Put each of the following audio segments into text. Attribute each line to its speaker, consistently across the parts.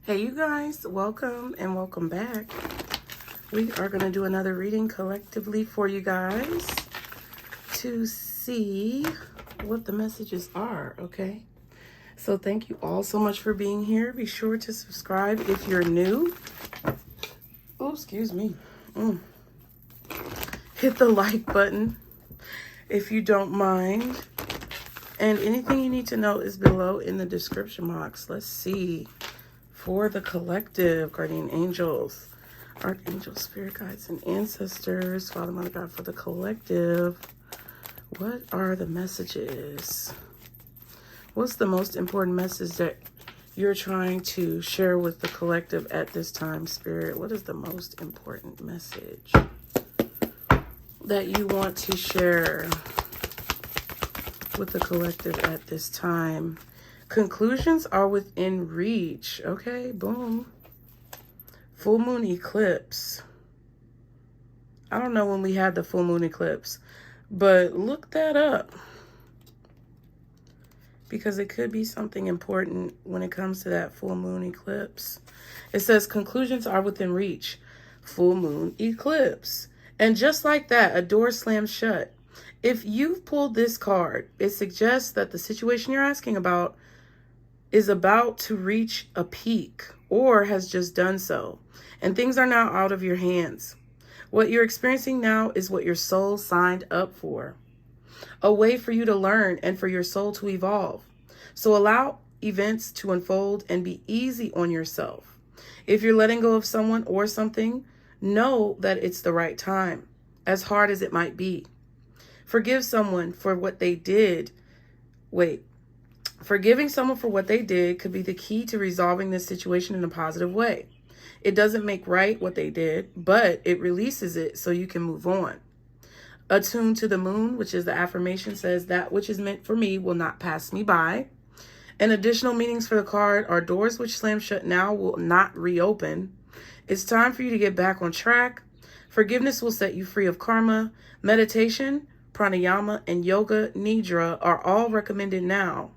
Speaker 1: Hey you guys, welcome and welcome back. We are going to do another reading collectively for you guys to see what the messages are, okay? So thank you all so much for being here. Be sure to subscribe if you're new. Oh, excuse me. Hit the like button if you don't mind. And anything you need to know is below in the description box. Let's see. For the collective, guardian angels, archangels, spirit guides, and ancestors, Father, Mother, God, for the collective, what are the messages? What's the most important message that you're trying to share with the collective at this time, Spirit? What is the most important message that you want to share with the collective at this time? Conclusions are within reach. Okay, boom. Full moon eclipse. I don't know when we had the full moon eclipse, but look that up, because it could be something important when it comes to that full moon eclipse. It says conclusions are within reach. Full moon eclipse. And just like that, a door slams shut. If you've pulled this card, it suggests that the situation you're asking about is about to reach a peak or has just done so, and things are now out of your hands. What you're experiencing now is what your soul signed up for, a way for you to learn and for your soul to evolve. So allow events to unfold and be easy on yourself. If you're letting go of someone or something, know that it's the right time, as hard as it might be. Forgive someone for what they did. Forgiving someone for what they did could be the key to resolving this situation in a positive way. It doesn't make right what they did, but it releases it so you can move on. Attuned to the moon, which is the affirmation, says that which is meant for me will not pass me by. And additional meanings for the card are doors which slam shut now will not reopen. It's time for you to get back on track. Forgiveness will set you free of karma. Meditation, pranayama, and yoga nidra are all recommended now.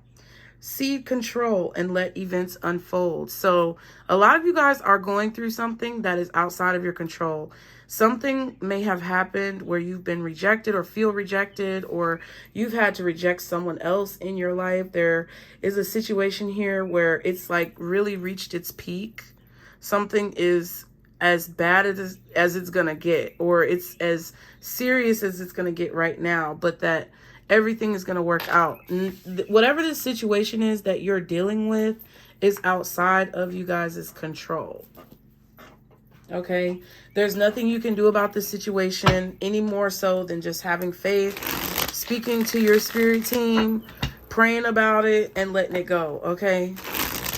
Speaker 1: Cede control and let events unfold. So a lot of you guys are going through something that is outside of your control. Something may have happened where you've been rejected or feel rejected, or you've had to reject someone else in your life. There is a situation here where it's like really reached its peak. Something is as bad as it's going to get, or it's as serious as it's going to get right now, but that everything is going to work out. Whatever the situation is that you're dealing with is outside of you guys' control. Okay? There's nothing you can do about the situation any more so than just having faith, speaking to your spirit team, praying about it, and letting it go. Okay?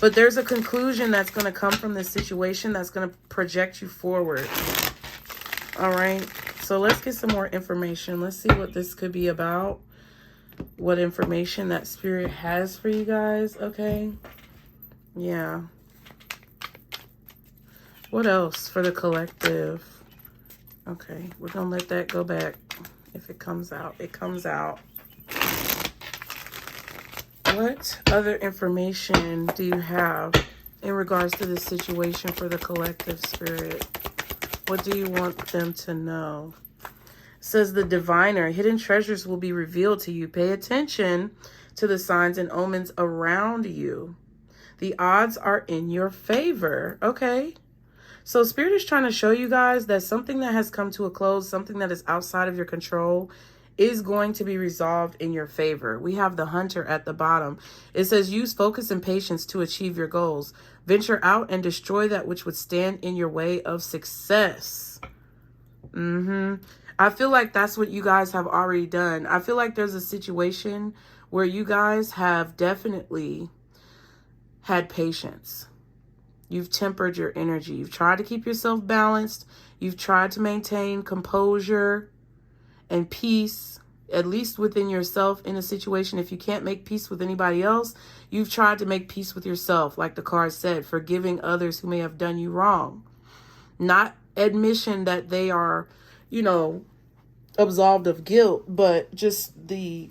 Speaker 1: But there's a conclusion that's going to come from this situation that's going to project you forward. All right? So let's get some more information. Let's see what this could be about. What information that spirit has for you guys. Okay. Yeah. What else for the collective? Okay. We're going to let that go back. If it comes out, it comes out. What other information do you have in regards to this situation for the collective, spirit? What do you want them to know? Says the diviner, hidden treasures will be revealed to you. Pay attention to the signs and omens around you. The odds are in your favor. Okay. So spirit is trying to show you guys that something that has come to a close, something that is outside of your control, is going to be resolved in your favor. We have the hunter at the bottom. It says use focus and patience to achieve your goals. Venture out and destroy that which would stand in your way of success. I feel like that's what you guys have already done. I feel like there's a situation where you guys have definitely had patience. You've tempered your energy. You've tried to keep yourself balanced. You've tried to maintain composure and peace, at least within yourself in a situation. If you can't make peace with anybody else, you've tried to make peace with yourself. Like the card said, forgiving others who may have done you wrong. Not admission that they are, absolved of guilt, but just the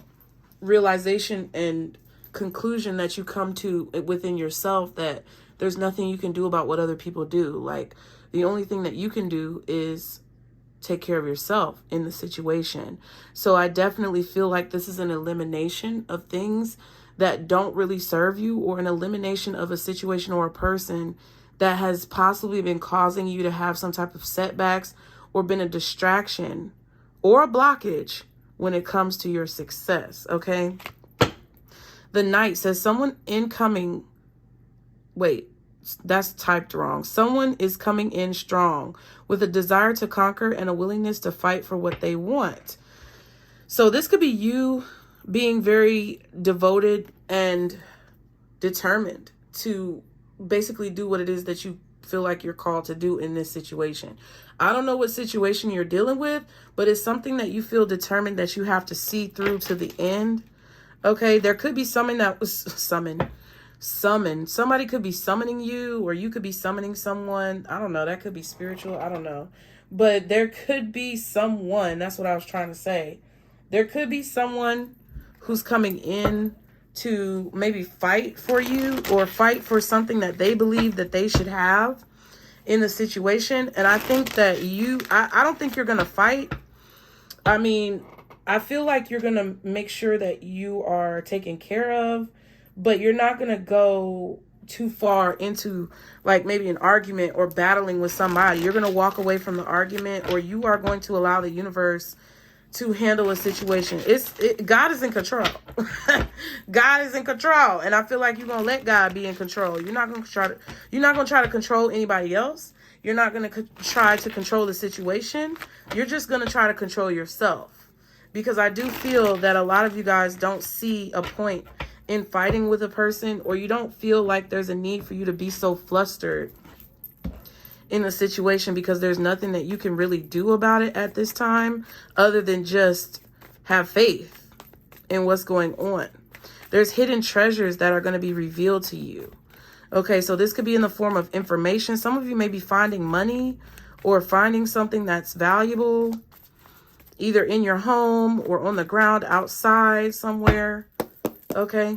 Speaker 1: realization and conclusion that you come to within yourself that there's nothing you can do about what other people do. Like, the only thing that you can do is take care of yourself in the situation. So I definitely feel like this is an elimination of things that don't really serve you, or an elimination of a situation or a person that has possibly been causing you to have some type of setbacks or been a distraction or a blockage when it comes to your success, okay? The Knight says someone incoming, wait, that's typed wrong. Someone is coming in strong with a desire to conquer and a willingness to fight for what they want. So this could be you being very devoted and determined to basically do what it is that you feel like you're called to do in this situation. I don't know what situation you're dealing with, but it's something that you feel determined that you have to see through to the end. Okay, there could be someone that was summoned. Somebody could be summoning you, or you could be summoning someone. I don't know. That could be spiritual. I don't know. But there could be someone. That's what I was trying to say. There could be someone who's coming in to maybe fight for you, or fight for something that they believe that they should have in the situation. And I think that I don't think you're going to fight. I mean, I feel like you're going to make sure that you are taken care of, but you're not going to go too far into like maybe an argument or battling with somebody. You're going to walk away from the argument, or you are going to allow the universe to handle a situation. God is in control. God is in control. And I feel like you're going to let God be in control. You're not going to try to control anybody else. You're not going to try to control the situation. You're just going to try to control yourself. Because I do feel that a lot of you guys don't see a point in fighting with a person, or you don't feel like there's a need for you to be so flustered in a situation, because there's nothing that you can really do about it at this time other than just have faith in what's going on. There's hidden treasures that are going to be revealed to you. Okay, so this could be in the form of information. Some of you may be finding money or finding something that's valuable, either in your home or on the ground outside somewhere. Okay.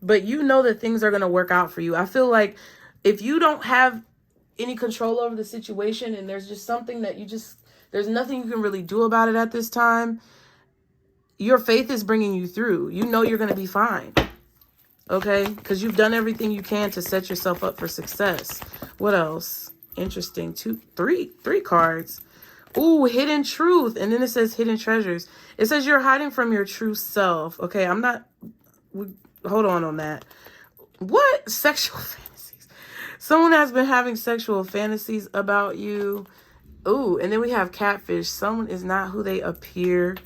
Speaker 1: But you know that things are going to work out for you. I feel like if you don't have any control over the situation, and there's just something that there's nothing you can really do about it at this time, your faith is bringing you through. You know you're going to be fine. Okay? Because you've done everything you can to set yourself up for success. What else? Interesting. Three cards. Ooh, hidden truth. And then it says hidden treasures. It says you're hiding from your true self. Okay, hold on that. What? Sexual fantasies. Someone has been having sexual fantasies about you. Ooh, and then we have catfish. Someone is not who they appear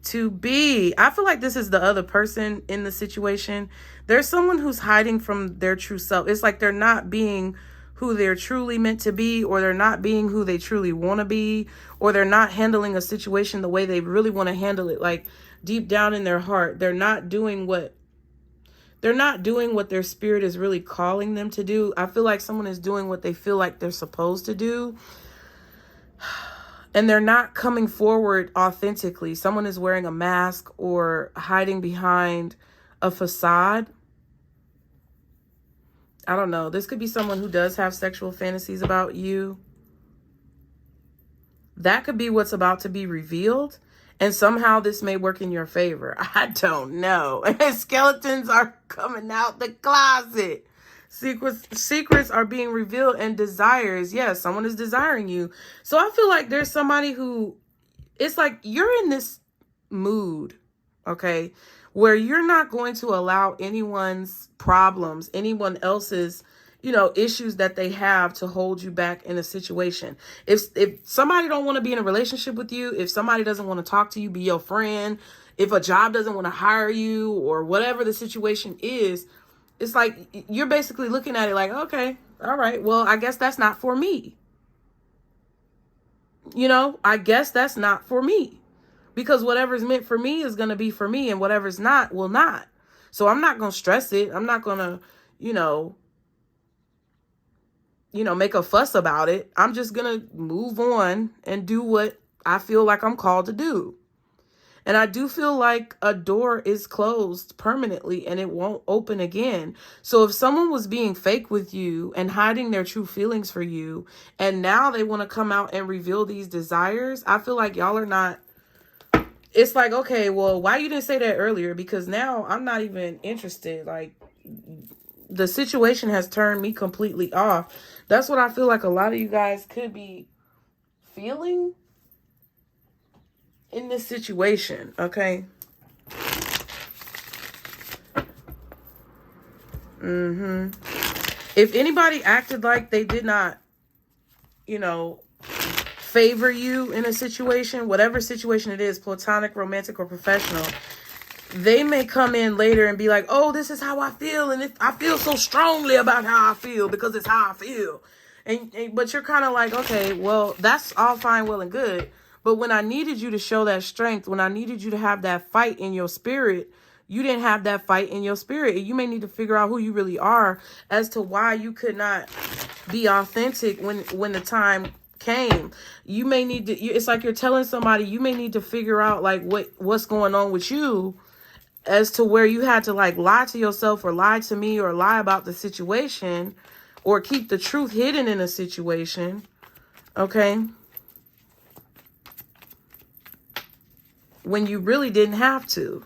Speaker 1: to be. I feel like this is the other person in the situation. There's someone who's hiding from their true self. It's like they're not being who they're truly meant to be, or they're not being who they truly want to be, or they're not handling a situation the way they really want to handle it. Like deep down in their heart, they're not doing what their spirit is really calling them to do. I feel like someone is doing what they feel like they're supposed to do, and they're not coming forward authentically. Someone is wearing a mask or hiding behind a facade. I don't know. This could be someone who does have sexual fantasies about you. That could be what's about to be revealed. And somehow this may work in your favor. I don't know. Skeletons are coming out the closet. Secrets are being revealed, and desires. Yes, someone is desiring you. So I feel like there's somebody who, it's like you're in this mood, okay, where you're not going to allow anyone's problems, anyone else's, issues that they have to hold you back in a situation. If somebody don't want to be in a relationship with you, if somebody doesn't want to talk to you, be your friend, if a job doesn't want to hire you, or whatever the situation is, it's like you're basically looking at it like, okay, all right, well, I guess that's not for me. I guess that's not for me. Because whatever's meant for me is going to be for me, and whatever's not will not. So I'm not going to stress it. I'm not going to, make a fuss about it. I'm just going to move on and do what I feel like I'm called to do. And I do feel like a door is closed permanently and it won't open again. So if someone was being fake with you and hiding their true feelings for you, and now they want to come out and reveal these desires, I feel like y'all are not. It's like, okay, well, why you didn't say that earlier? Because now I'm not even interested. Like, the situation has turned me completely off. That's what I feel like a lot of you guys could be feeling in this situation, okay? If anybody acted like they did not, you know, favor you in a situation, whatever situation it is, platonic, romantic, or professional, they may come in later and be like, oh, this is how I feel. And I feel so strongly about how I feel because it's how I feel. But you're kind of like, okay, well, that's all fine, well, and good. But when I needed you to show that strength, when I needed you to have that fight in your spirit, you didn't have that fight in your spirit. You may need to figure out who you really are as to why you could not be authentic when the time came. You may need to, it's like you're telling somebody, you may need to figure out like what's going on with you as to where you had to like lie to yourself or lie to me or lie about the situation or keep the truth hidden in a situation. Okay. When you really didn't have to.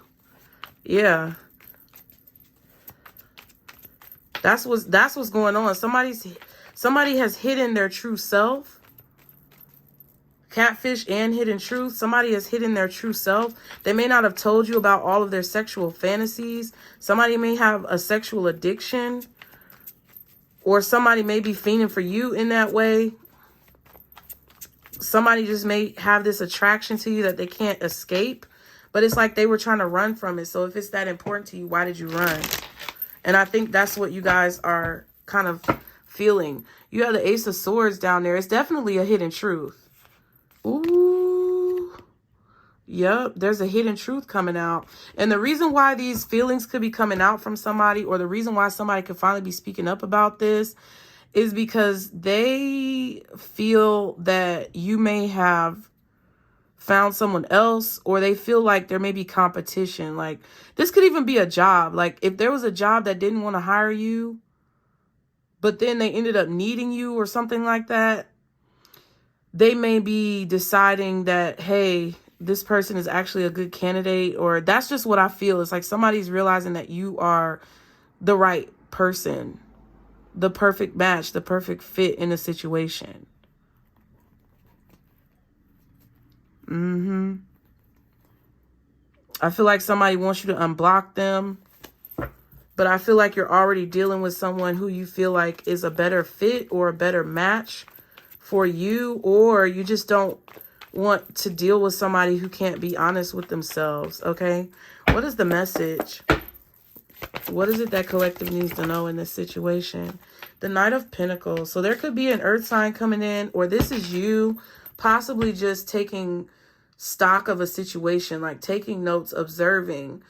Speaker 1: Yeah. That's what's going on. Somebody has hidden their true self. Catfish and hidden truth. Somebody has hidden their true self. They may not have told you about all of their sexual fantasies. Somebody may have a sexual addiction. Or somebody may be fiending for you in that way. Somebody just may have this attraction to you that they can't escape. But it's like they were trying to run from it. So if it's that important to you, why did you run? And I think that's what you guys are kind of feeling. You have the Ace of Swords down there. It's definitely a hidden truth. Ooh. Yep, there's a hidden truth coming out. And the reason why these feelings could be coming out from somebody, or the reason why somebody could finally be speaking up about this, is because they feel that you may have found someone else, or they feel like there may be competition. Like, this could even be a job. Like, if there was a job that didn't want to hire you, but then they ended up needing you or something like that, they may be deciding that, hey, this person is actually a good candidate, or that's just what I feel. It's like somebody's realizing that you are the right person, the perfect match, the perfect fit in a situation. I feel like somebody wants you to unblock them, but I feel like you're already dealing with someone who you feel like is a better fit or a better match for you, or you just don't want to deal with somebody who can't be honest with themselves, okay? What is the message? What is it that collective needs to know in this situation? The Knight of Pentacles. So there could be an earth sign coming in, or this is you possibly just taking stock of a situation, like taking notes, observing,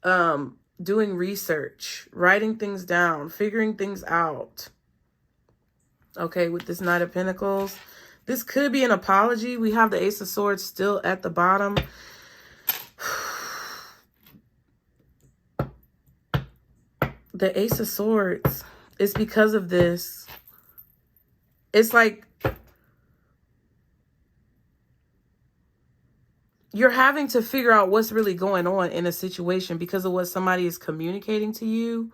Speaker 1: doing research, writing things down, figuring things out. Okay, with this Knight of Pentacles. This could be an apology. We have the Ace of Swords still at the bottom. The Ace of Swords. It's because of this. It's like you're having to figure out what's really going on in a situation because of what somebody is communicating to you.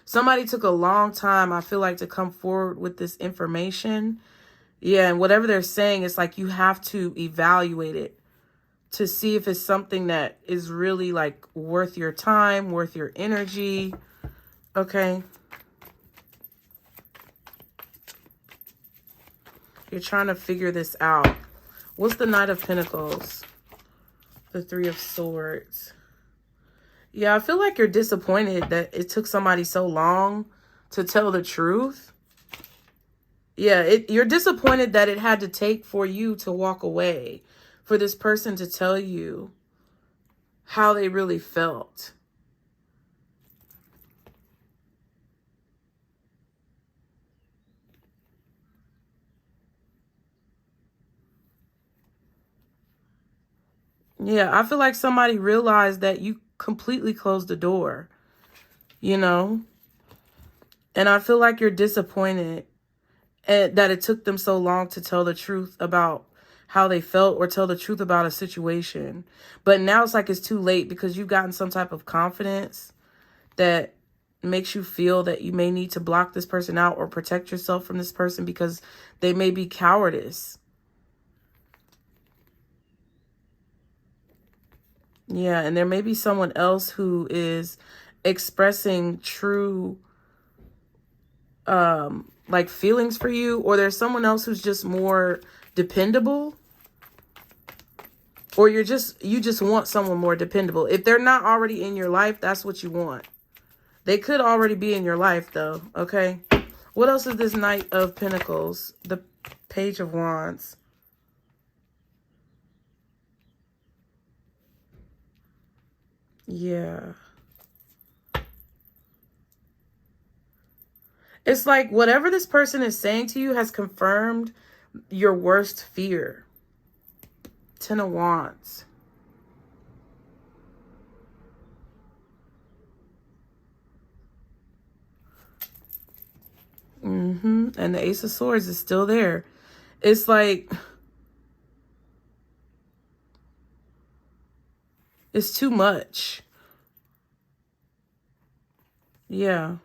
Speaker 1: Somebody took a long time, I feel like, to come forward with this information. Yeah, and whatever they're saying, it's like you have to evaluate it to see if it's something that is really like worth your time, worth your energy. Okay. You're trying to figure this out. What's the Knight of Pentacles? The Three of Swords. Yeah, I feel like you're disappointed that it took somebody so long to tell the truth. Yeah, you're disappointed that it had to take for you to walk away, for this person to tell you how they really felt. Yeah, I feel like somebody realized that you completely closed the door, you know? And I feel like you're disappointed that it took them so long to tell the truth about how they felt or tell the truth about a situation. But now it's like it's too late because you've gotten some type of confidence that makes you feel that you may need to block this person out or protect yourself from this person because they may be cowardice. Yeah, and there may be someone else who is expressing true like feelings for you, or there's someone else who's just more dependable, or you just want someone more dependable. If they're not already in your life, that's what you want. They could already be in your life though, okay? What else is this Knight of Pentacles? The Page of Wands. Yeah. It's like whatever this person is saying to you has confirmed your worst fear. Ten of Wands. And the Ace of Swords is still there. It's like it's too much. Yeah.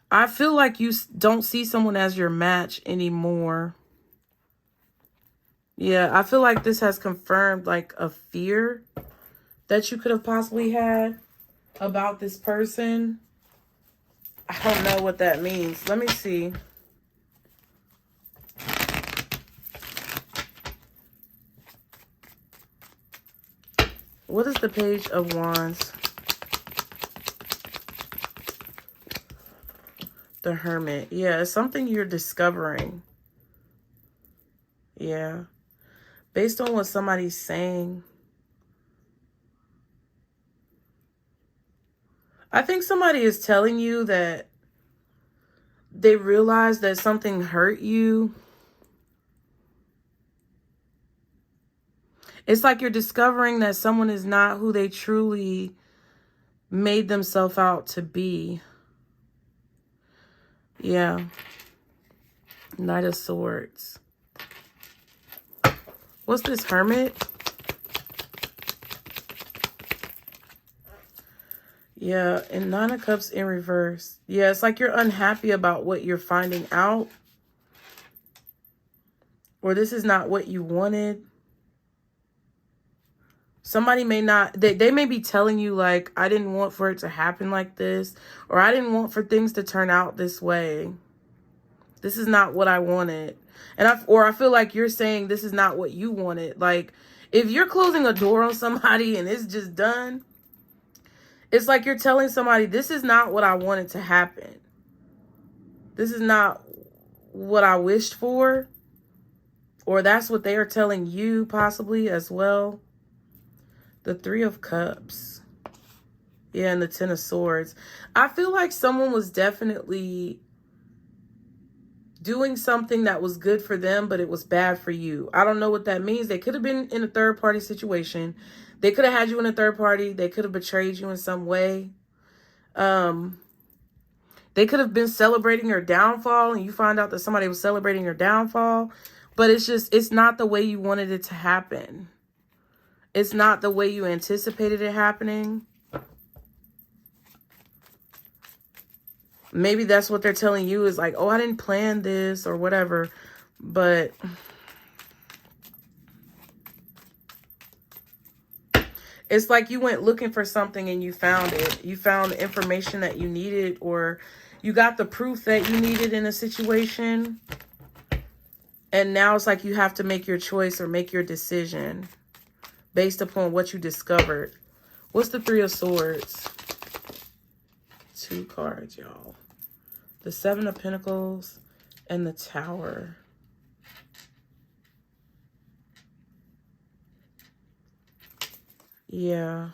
Speaker 1: I feel like you don't see someone as your match anymore. Yeah, I feel like this has confirmed like a fear that you could have possibly had about this person. I don't know what that means. Let me see. What is the Page of Wands? The Hermit. Yeah, it's something you're discovering. Yeah. Based on what somebody's saying. I think somebody is telling you that they realize that something hurt you. It's like you're discovering that someone is not who they truly made themselves out to be. Yeah. Knight of Swords. What's this, Hermit? Yeah, and Nine of Cups in reverse. Yeah, it's like you're unhappy about what you're finding out. Or this is not what you wanted. Somebody may not, they may be telling you like, I didn't want for it to happen like this. Or I didn't want for things to turn out this way. This is not what I wanted. And I feel like you're saying this is not what you wanted. Like, if you're closing a door on somebody and it's just done, it's like you're telling somebody, this is not what I wanted to happen. This is not what I wished for. Or that's what they are telling you possibly as well. The Three of Cups. Yeah, and the Ten of Swords. I feel like someone was definitely doing something that was good for them, but it was bad for you. I don't know what that means. They could have been in a third-party situation. They could have had you in a third party. They could have betrayed you in some way. They could have been celebrating your downfall, and you find out that somebody was celebrating your downfall. But it's not the way you wanted it to happen. It's not the way you anticipated it happening. Maybe that's what they're telling you is like, oh, I didn't plan this or whatever. But it's like you went looking for something and you found it. You found the information that you needed, or you got the proof that you needed in a situation. And now it's like you have to make your choice or make your decision based upon what you discovered. What's the Three of Swords? 2 cards, y'all. The Seven of Pentacles and the Tower. Yeah.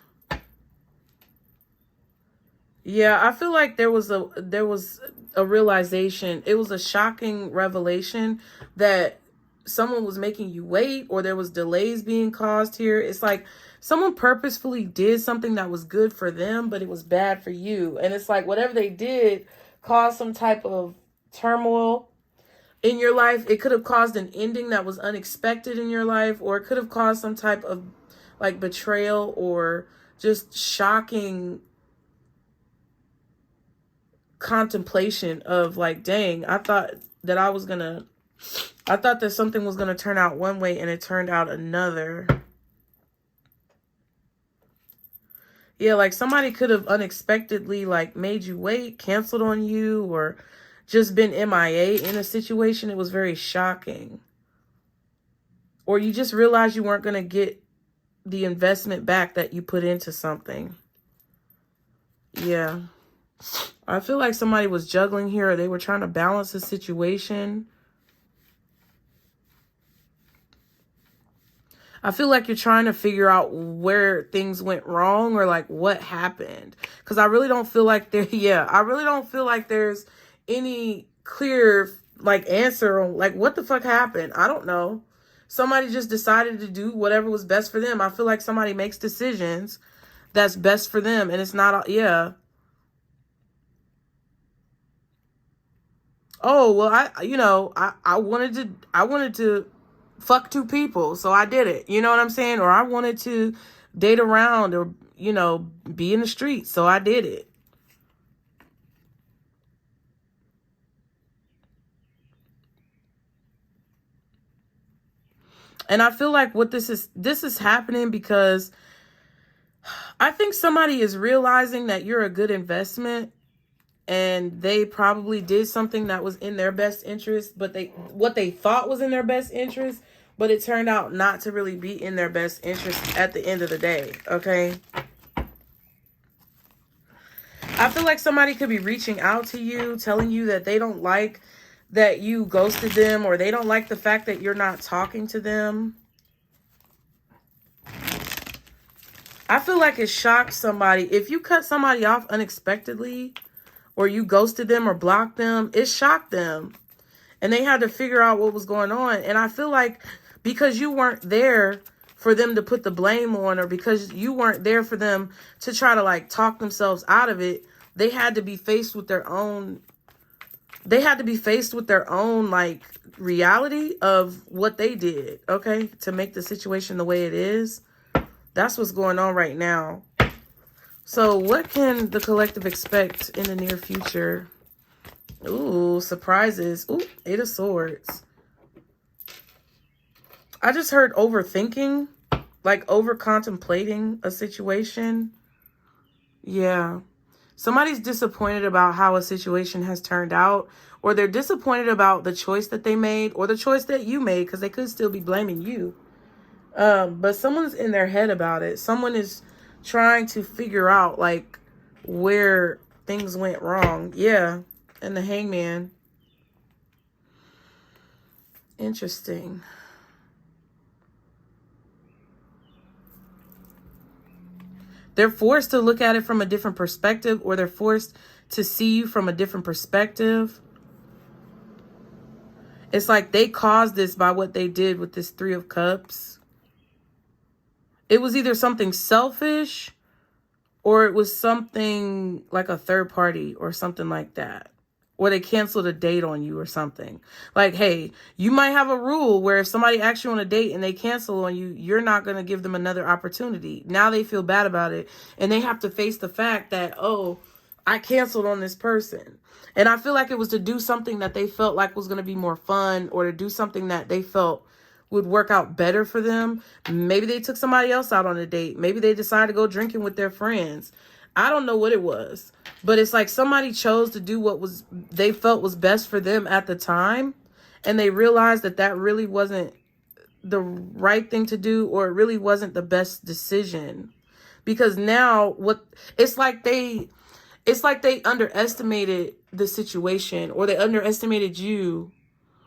Speaker 1: Yeah, I feel like there was a realization. It was a shocking revelation that someone was making you wait, or there was delays being caused here. It's like someone purposefully did something that was good for them, but it was bad for you. And it's like whatever they did caused some type of turmoil in your life. It could have caused an ending that was unexpected in your life, or it could have caused some type of like betrayal or just shocking contemplation of like, dang, I thought that something was gonna turn out one way and it turned out another. Yeah, like somebody could have unexpectedly like made you wait, canceled on you, or just been MIA in a situation. It was very shocking. Or you just realized you weren't gonna get the investment back that you put into something. Yeah. I feel like somebody was juggling here, or they were trying to balance the situation. I feel like you're trying to figure out where things went wrong, or like what happened. Because I really don't feel like I really don't feel like there's any clear like answer on like what the fuck happened. I don't know. Somebody just decided to do whatever was best for them. I feel like somebody makes decisions that's best for them, and it's not, yeah. Oh, well, I wanted to fuck two people, so I did it. You know what I'm saying? Or I wanted to date around, or, be in the streets, so I did it. And I feel like this is happening because I think somebody is realizing that you're a good investment, and they probably did something that was in their best interest, but what they thought was in their best interest, but it turned out not to really be in their best interest at the end of the day, okay? I feel like somebody could be reaching out to you, telling you that they don't like that you ghosted them, or they don't like the fact that you're not talking to them. I feel like it shocked somebody. If you cut somebody off unexpectedly, or you ghosted them or blocked them, it shocked them. And they had to figure out what was going on. And I feel like because you weren't there for them to put the blame on, or because you weren't there for them to try to like talk themselves out of it, they had to be faced with their own like reality of what they did, okay, to make the situation the way it is. That's what's going on right now. So what can the collective expect in the near future? Ooh, surprises. Ooh, 8 of Swords. I just heard overthinking, like over contemplating a situation. Yeah. Somebody's disappointed about how a situation has turned out, or they're disappointed about the choice that they made, or the choice that you made, because they could still be blaming you. But someone's in their head about it. Someone is trying to figure out like where things went wrong. Yeah. And the Hangman. Interesting. They're forced to look at it from a different perspective, or they're forced to see you from a different perspective. It's like they caused this by what they did with this 3 of Cups. It was either something selfish, or it was something like a third party or something like that. Or they canceled a date on you or something. Like, hey, you might have a rule where if somebody asks you on a date and they cancel on you, you're not going to give them another opportunity. Now they feel bad about it, and they have to face the fact that, oh, I canceled on this person. And I feel like it was to do something that they felt like was going to be more fun, or to do something that they felt would work out better for them. Maybe they took somebody else out on a date. Maybe they decided to go drinking with their friends. I don't know what it was, but it's like somebody chose to do what they felt was best for them at the time, and they realized that really wasn't the right thing to do, or it really wasn't the best decision. Because now it's like they underestimated the situation, or they underestimated you,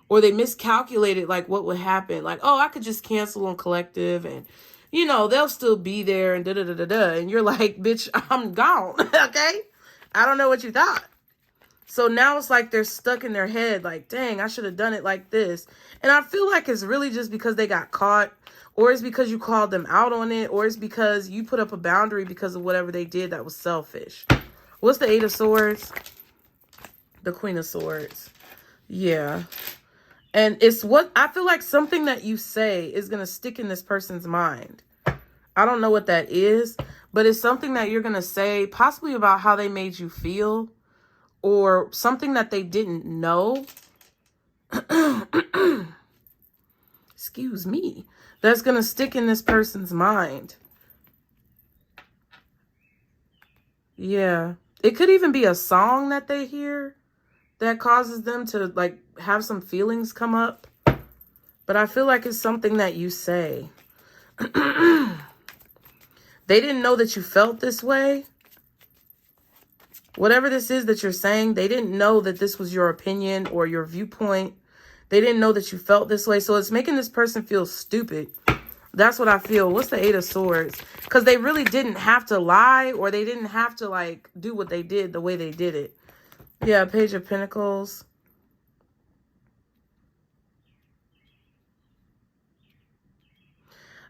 Speaker 1: or they miscalculated like what would happen. Like, oh, I could just cancel on collective, and they'll still be there, and da-da-da-da-da. And you're like, bitch, I'm gone. Okay? I don't know what you thought. So now it's like they're stuck in their head, like, dang, I should have done it like this. And I feel like it's really just because they got caught, or it's because you called them out on it, or it's because you put up a boundary because of whatever they did that was selfish. What's the Eight of Swords? The Queen of Swords. Yeah. And it's what I feel like something that you say is going to stick in this person's mind. I don't know what that is, but it's something that you're going to say possibly about how they made you feel, or something that they didn't know. Excuse me. That's going to stick in this person's mind. Yeah. It could even be a song that they hear that causes them to like have some feelings come up. But I feel like it's something that you say. They didn't know that you felt this way. Whatever this is that you're saying, they didn't know that this was your opinion or your viewpoint. They didn't know that you felt this way. So it's making this person feel stupid. That's what I feel. What's the Eight of Swords? Because they really didn't have to lie, or they didn't have to like do what they did the way they did it. Yeah, Page of Pentacles.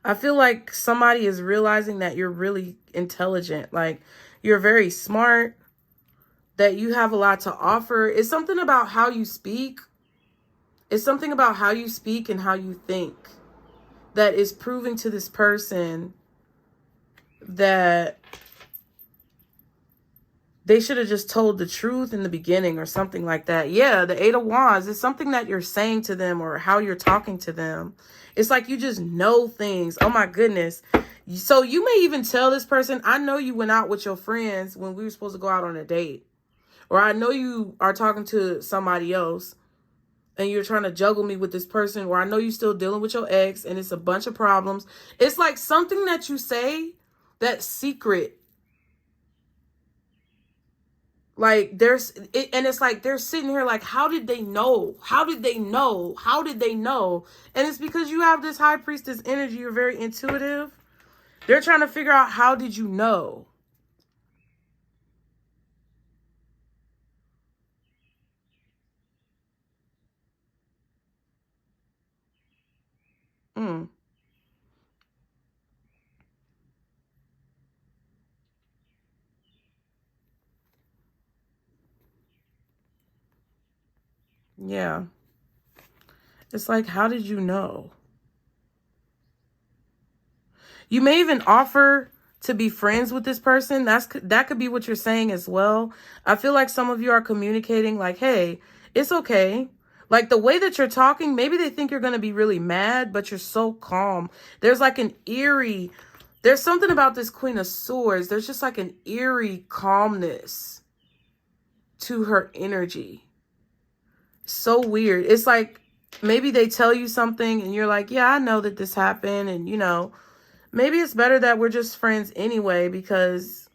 Speaker 1: I feel like somebody is realizing that you're really intelligent. Like, you're very smart, that you have a lot to offer. It's something about how you speak. It's something about how you speak and how you think that is proving to this person that they should have just told the truth in the beginning or something like that. Yeah, the Eight of Wands is something that you're saying to them or how you're talking to them. It's like you just know things. Oh my goodness. So you may even tell this person, I know you went out with your friends when we were supposed to go out on a date. Or I know you are talking to somebody else and you're trying to juggle me with this person. Or I know you're still dealing with your ex and it's a bunch of problems. It's like something that you say that's secret. Like and it's like they're sitting here like, how did they know? How did they know? How did they know? And it's because you have this High Priestess energy. You're very intuitive. They're trying to figure out, how did you know? Mm. Yeah. It's like, how did you know? You may even offer to be friends with this person. That could be what you're saying as well. I feel like some of you are communicating like, hey, it's okay. Like the way that you're talking, maybe they think you're going to be really mad, but you're so calm. There's like an eerie, there's something about this Queen of Swords. There's just like an eerie calmness to her energy. So weird. It's like maybe they tell you something and you're like, yeah, I know that this happened. And, you know, maybe it's better that we're just friends anyway, because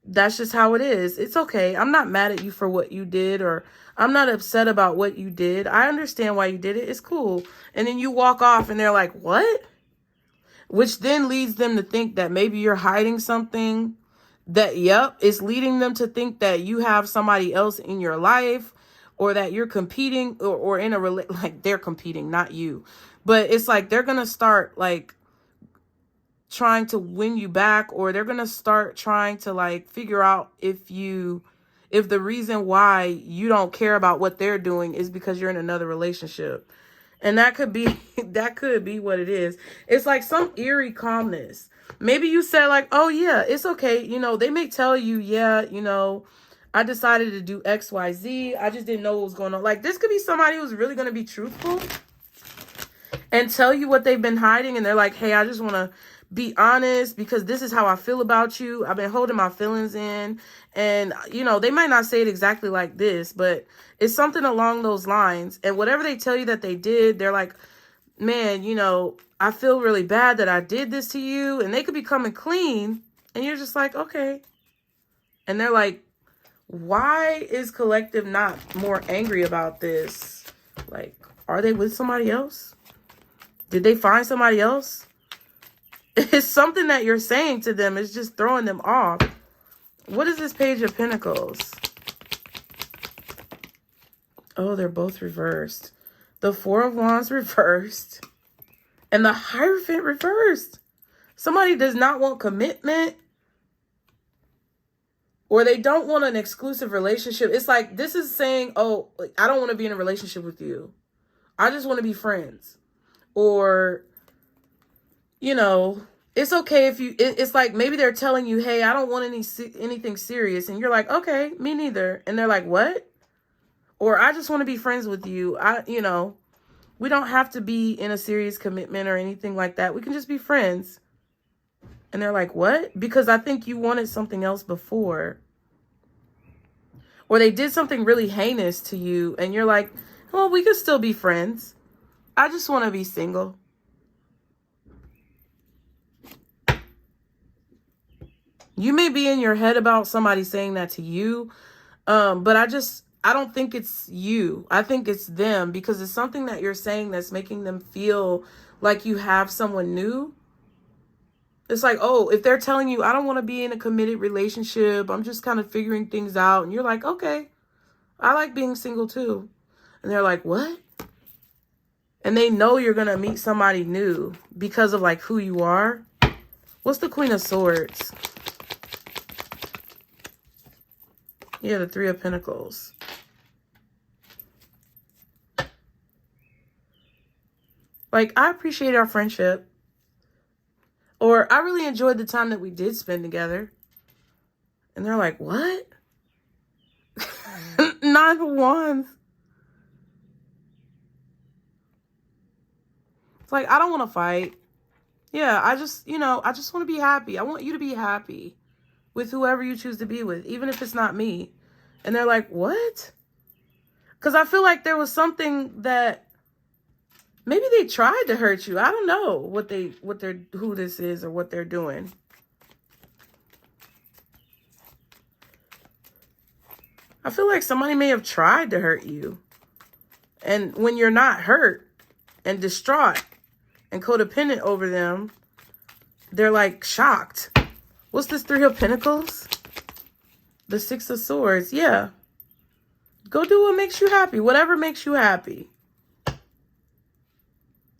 Speaker 1: that's just how it is. It's okay. I'm not mad at you for what you did, or I'm not upset about what you did. I understand why you did it. It's cool. And then you walk off and they're like, what? Which then leads them to think that maybe you're hiding something. That, yep, it's leading them to think that you have somebody else in your life, or that you're competing, or in a like they're competing, not you. But it's like they're going to start like trying to win you back, or they're going to start trying to like figure out if the reason why you don't care about what they're doing is because you're in another relationship. And that could be what it is. It's like some eerie calmness. Maybe you said like, oh yeah, it's okay. You know, they may tell you, yeah, you know, I decided to do X, Y, Z. I just didn't know what was going on. Like, this could be somebody who's really going to be truthful and tell you what they've been hiding. And they're like, hey, I just want to be honest because this is how I feel about you. I've been holding my feelings in. And, you know, they might not say it exactly like this, but it's something along those lines. And whatever they tell you that they did, they're like, man, you know, I feel really bad that I did this to you. And they could be coming clean. And you're just like, okay. And they're like, why is Collective not more angry about this? Like, are they with somebody else? Did they find somebody else? It's something that you're saying to them. It's just throwing them off. What is this Page of Pentacles? Oh, they're both reversed. The Four of Wands reversed. And the Hierophant reversed. Somebody does not want commitment. Or they don't want an exclusive relationship. It's like, this is saying, oh, like, I don't want to be in a relationship with you. I just want to be friends. Or, you know, it's okay if you, it's like maybe they're telling you, hey, I don't want anything serious. And you're like, okay, me neither. And they're like, what? Or I just want to be friends with you. You know, we don't have to be in a serious commitment or anything like that. We can just be friends. And they're like, what? Because I think you wanted something else before. Or they did something really heinous to you. And you're like, well, we could still be friends. I just want to be single. You may be in your head about somebody saying that to you. But I don't think it's you. I think it's them. Because it's something that you're saying that's making them feel like you have someone new. It's like, oh, if they're telling you, I don't want to be in a committed relationship, I'm just kind of figuring things out. And you're like, okay, I like being single too. And they're like, what? And they know you're going to meet somebody new because of like who you are. What's the Queen of Swords? Yeah, the Three of Pentacles. Like, I appreciate our friendship. Or I really enjoyed the time that we did spend together. And they're like, what? Nine of Wands. It's like, I don't want to fight. Yeah, I just want to be happy. I want you to be happy with whoever you choose to be with, even if it's not me. And they're like, what? Because I feel like there was something that maybe they tried to hurt you. I don't know who this is or what they're doing. I feel like somebody may have tried to hurt you. And when you're not hurt and distraught and codependent over them, they're like shocked. What's this Three of Pentacles? The Six of Swords. Yeah. Go do what makes you happy. Whatever makes you happy.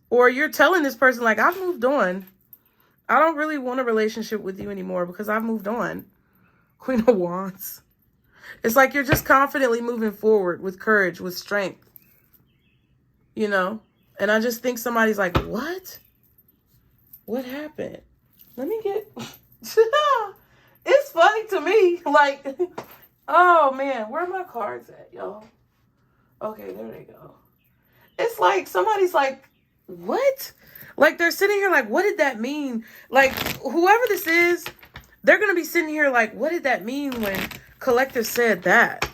Speaker 1: Or you're telling this person, like, I've moved on. I don't really want a relationship with you anymore because I've moved on. Queen of Wands. It's like you're just confidently moving forward with courage, with strength. You know? And I just think somebody's like, what? What happened? Let me get... It's funny to me. Like, oh, man. Where are my cards at, y'all? Okay, there they go. It's like somebody's like, what? Like, they're sitting here like, what did that mean? Like, whoever this is, they're going to be sitting here like, what did that mean when Collective said that?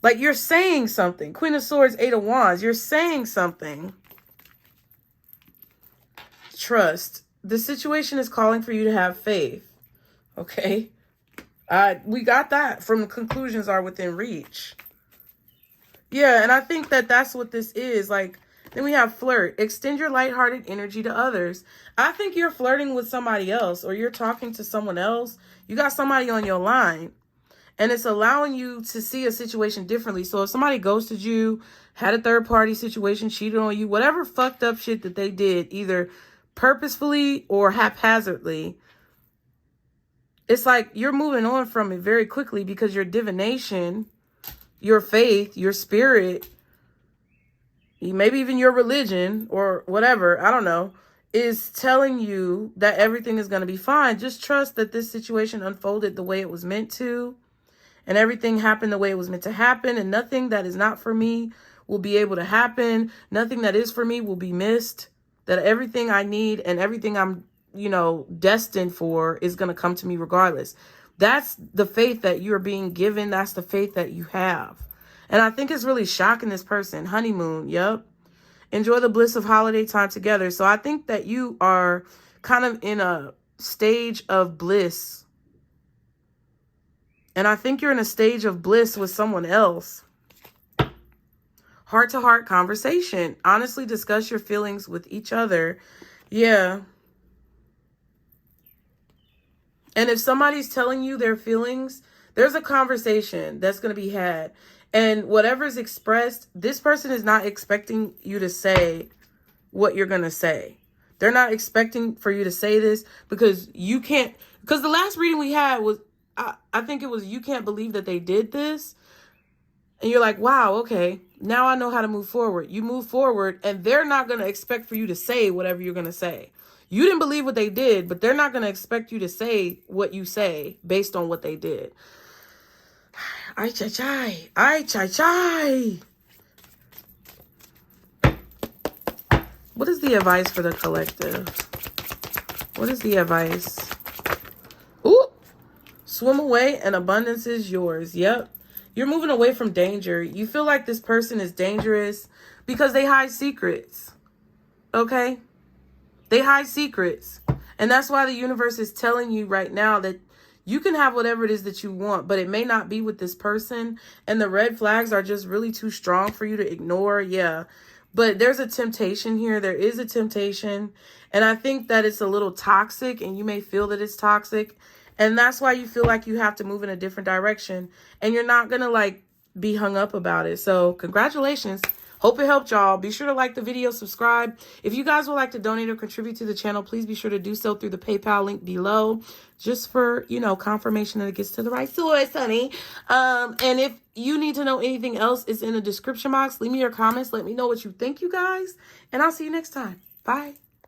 Speaker 1: Like, you're saying something. Queen of Swords, Eight of Wands. You're saying something. Trust. The situation is calling for you to have faith. Okay? We got that from the conclusions are within reach. Yeah, and I think that that's what this is. Like, then we have flirt. Extend your lighthearted energy to others. I think you're flirting with somebody else or you're talking to someone else. You got somebody on your line. And it's allowing you to see a situation differently. So if somebody ghosted you, had a third party situation, cheated on you, whatever fucked up shit that they did, either purposefully or haphazardly, it's like you're moving on from it very quickly because your divination, your faith, your spirit, maybe even your religion or whatever, I don't know, is telling you that everything is going to be fine. Just trust that this situation unfolded the way it was meant to. And everything happened the way it was meant to happen. And nothing that is not for me will be able to happen. Nothing that is for me will be missed. That everything I need and everything I'm, destined for is going to come to me regardless. That's the faith that you're being given. That's the faith that you have. And I think it's really shocking this person. Honeymoon. Yep. Enjoy the bliss of holiday time together. So I think that you are kind of in a stage of bliss. And I think you're in a stage of bliss with someone else. Heart-to-heart conversation. Honestly discuss your feelings with each other. Yeah. And if somebody's telling you their feelings, there's a conversation that's going to be had. And whatever's expressed, this person is not expecting you to say what you're going to say. They're not expecting for you to say this because you can't, because the last reading we had was, I think it was, you can't believe that they did this. And you're like, wow, okay, now I know how to move forward. You move forward and they're not going to expect for you to say whatever you're going to say. You didn't believe what they did, but they're not going to expect you to say what you say based on what they did. Ay, chai, chai. Ay, chai, chai. What is the advice for the collective? What is the advice? Ooh, swim away and abundance is yours. Yep. You're moving away from danger. You feel like this person is dangerous because they hide secrets. Okay? They hide secrets. And that's why the universe is telling you right now that you can have whatever it is that you want, but it may not be with this person. And the red flags are just really too strong for you to ignore. Yeah. But there's a temptation here. There is a temptation. And I think that it's a little toxic and you may feel that it's toxic. And that's why you feel like you have to move in a different direction. And you're not going to like be hung up about it. So congratulations. Hope it helped y'all. Be sure to like the video, subscribe. If you guys would like to donate or contribute to the channel, please be sure to do so through the PayPal link below. Just for, you know, confirmation that it gets to the right source, honey. And if you need to know anything else, it's in the description box. Leave me your comments. Let me know what you think, you guys. And I'll see you next time. Bye.